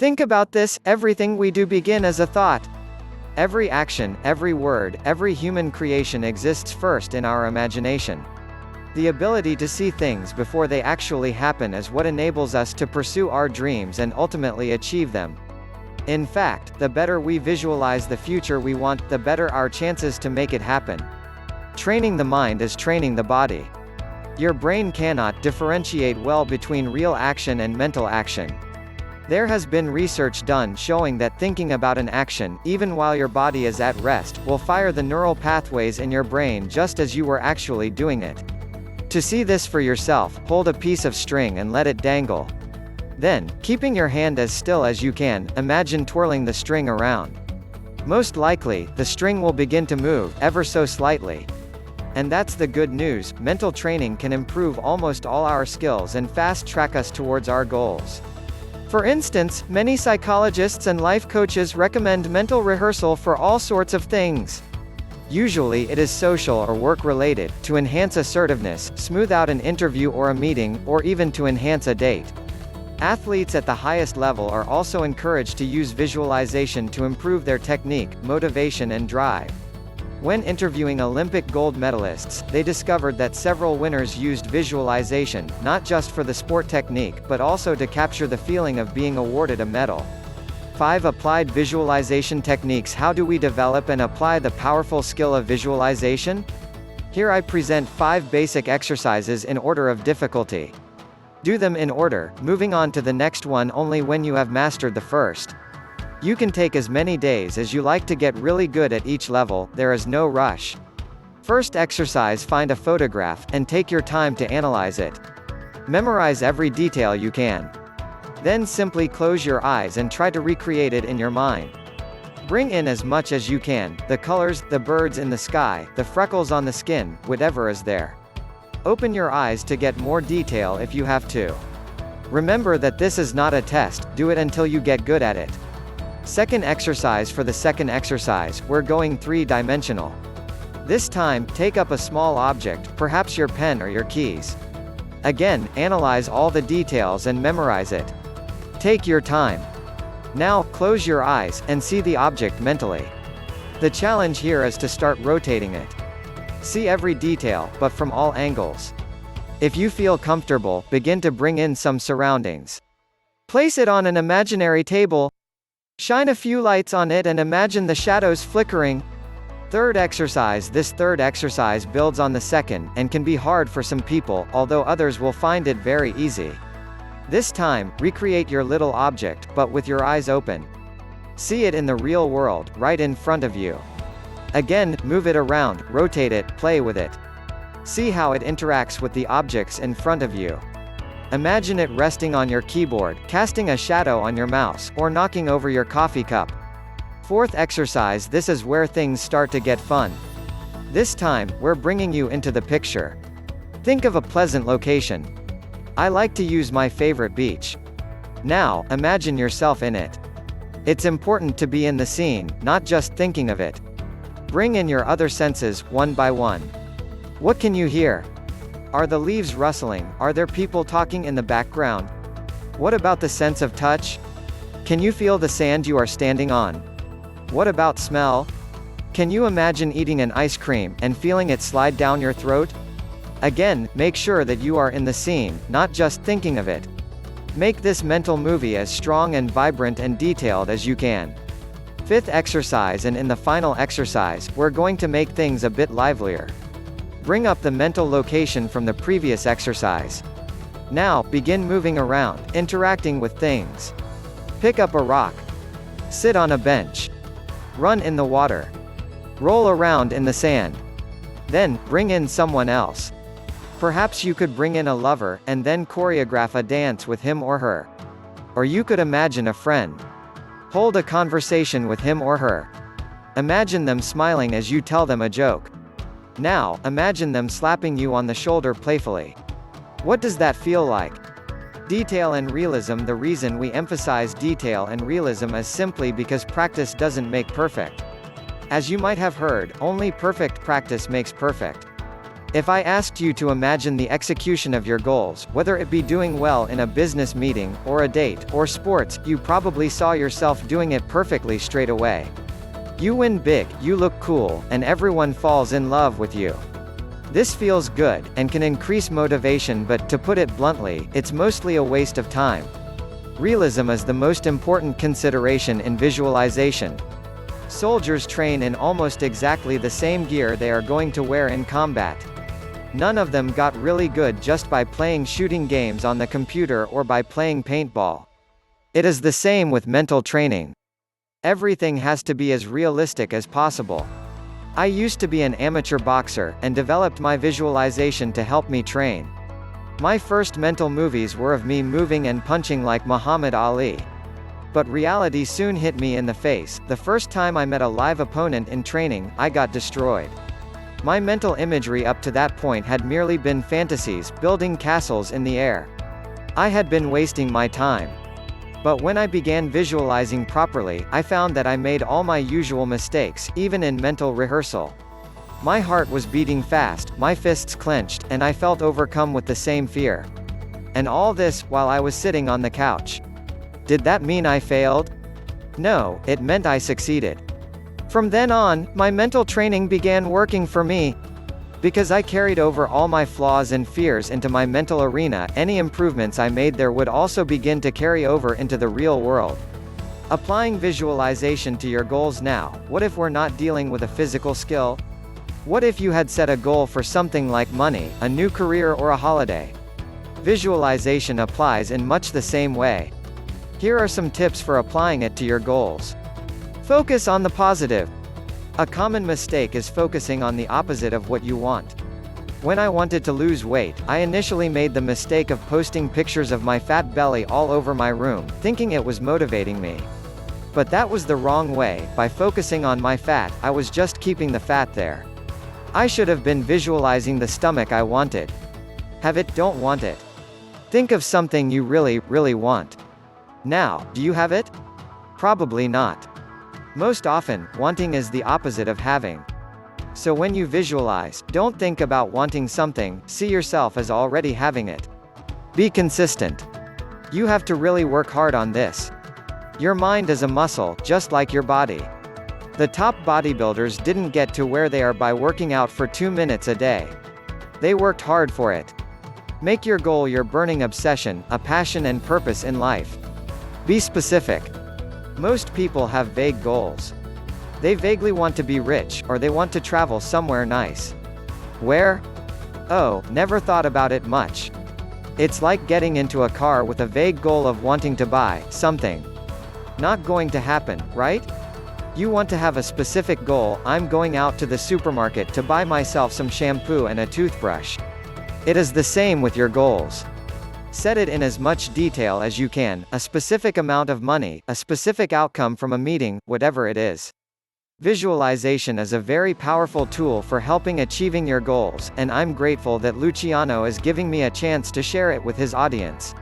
Think about this, everything we do begin as a thought. Every action, every word, every human creation exists first in our imagination. The ability to see things before they actually happen is what enables us to pursue our dreams and ultimately achieve them. In fact, the better we visualize the future we want, the better our chances to make it happen. Training the mind is training the body. Your brain cannot differentiate well between real action and mental action. There has been research done showing that thinking about an action, even while your body is at rest, will fire the neural pathways in your brain just as you were actually doing it. To see this for yourself, hold a piece of string and let it dangle. Then, keeping your hand as still as you can, imagine twirling the string around. Most likely, the string will begin to move, ever so slightly. And that's the good news, mental training can improve almost all our skills and fast-track us towards our goals. For instance, many psychologists and life coaches recommend mental rehearsal for all sorts of things. Usually it is social or work-related, to enhance assertiveness, smooth out an interview or a meeting, or even to enhance a date. Athletes at the highest level are also encouraged to use visualization to improve their technique, motivation and drive. When interviewing Olympic gold medalists, they discovered that several winners used visualization, not just for the sport technique, but also to capture the feeling of being awarded a medal. 5 Applied visualization techniques. How do we develop and apply the powerful skill of visualization? Here I present 5 basic exercises in order of difficulty. Do them in order, moving on to the next one only when you have mastered the first. You can take as many days as you like to get really good at each level, there is no rush. First exercise: find a photograph, and take your time to analyze it. Memorize every detail you can. Then simply close your eyes and try to recreate it in your mind. Bring in as much as you can, the colors, the birds in the sky, the freckles on the skin, whatever is there. Open your eyes to get more detail if you have to. Remember that this is not a test, do it until you get good at it. Second exercise: for the second exercise, we're going 3-dimensional. This time, take up a small object, perhaps your pen or your keys. Again, analyze all the details and memorize it. Take your time. Now, close your eyes, and see the object mentally. The challenge here is to start rotating it. See every detail, but from all angles. If you feel comfortable, begin to bring in some surroundings. Place it on an imaginary table. Shine a few lights on it and imagine the shadows flickering. Third exercise: this third exercise builds on the second, and can be hard for some people, although others will find it very easy. This time, recreate your little object, but with your eyes open. See it in the real world, right in front of you. Again, move it around, rotate it, play with it. See how it interacts with the objects in front of you. Imagine it resting on your keyboard, casting a shadow on your mouse, or knocking over your coffee cup. Fourth exercise: this is where things start to get fun. This time, we're bringing you into the picture. Think of a pleasant location. I like to use my favorite beach. Now, imagine yourself in it. It's important to be in the scene, not just thinking of it. Bring in your other senses, one by one. What can you hear? Are the leaves rustling? Are there people talking in the background? What about the sense of touch? Can you feel the sand you are standing on? What about smell? Can you imagine eating an ice cream, and feeling it slide down your throat? Again, make sure that you are in the scene, not just thinking of it. Make this mental movie as strong and vibrant and detailed as you can. Fifth exercise, and in the final exercise, we're going to make things a bit livelier. Bring up the mental location from the previous exercise. Now, begin moving around, interacting with things. Pick up a rock. Sit on a bench. Run in the water. Roll around in the sand. Then, bring in someone else. Perhaps you could bring in a lover, and then choreograph a dance with him or her. Or you could imagine a friend. Hold a conversation with him or her. Imagine them smiling as you tell them a joke. Now, imagine them slapping you on the shoulder playfully. What does that feel like? Detail and realism. The reason we emphasize detail and realism is simply because practice doesn't make perfect. As you might have heard, only perfect practice makes perfect. If I asked you to imagine the execution of your goals, whether it be doing well in a business meeting, or a date, or sports, you probably saw yourself doing it perfectly straight away. You win big, you look cool, and everyone falls in love with you. This feels good, and can increase motivation, but, to put it bluntly, it's mostly a waste of time. Realism is the most important consideration in visualization. Soldiers train in almost exactly the same gear they are going to wear in combat. None of them got really good just by playing shooting games on the computer or by playing paintball. It is the same with mental training. Everything has to be as realistic as possible. I used to be an amateur boxer, and developed my visualization to help me train. My first mental movies were of me moving and punching like Muhammad Ali. But reality soon hit me in the face. The first time I met a live opponent in training, I got destroyed. My mental imagery up to that point had merely been fantasies, building castles in the air. I had been wasting my time. But when I began visualizing properly, I found that I made all my usual mistakes, even in mental rehearsal. My heart was beating fast, my fists clenched, and I felt overcome with the same fear. And all this, while I was sitting on the couch. Did that mean I failed? No, it meant I succeeded. From then on, my mental training began working for me. Because I carried over all my flaws and fears into my mental arena, any improvements I made there would also begin to carry over into the real world. Applying visualization to your goals now. What if we're not dealing with a physical skill? What if you had set a goal for something like money, a new career, or a holiday? Visualization applies in much the same way. Here are some tips for applying it to your goals. Focus on the positive. A common mistake is focusing on the opposite of what you want. When I wanted to lose weight, I initially made the mistake of posting pictures of my fat belly all over my room, thinking it was motivating me. But that was the wrong way. By focusing on my fat, I was just keeping the fat there. I should have been visualizing the stomach I wanted. Have it, don't want it. Think of something you really, really want. Now, do you have it? Probably not. Most often, wanting is the opposite of having. So when you visualize, don't think about wanting something, see yourself as already having it. Be consistent. You have to really work hard on this. Your mind is a muscle, just like your body. The top bodybuilders didn't get to where they are by working out for 2 minutes a day. They worked hard for it. Make your goal your burning obsession, a passion and purpose in life. Be specific. Most people have vague goals. They vaguely want to be rich, or they want to travel somewhere nice. Where? Oh, never thought about it much. It's like getting into a car with a vague goal of wanting to buy something. Not going to happen, right? You want to have a specific goal. I'm going out to the supermarket to buy myself some shampoo and a toothbrush. It is the same with your goals. Set it in as much detail as you can, a specific amount of money, a specific outcome from a meeting, whatever it is. Visualization is a very powerful tool for helping achieving your goals, and I'm grateful that Luciano is giving me a chance to share it with his audience.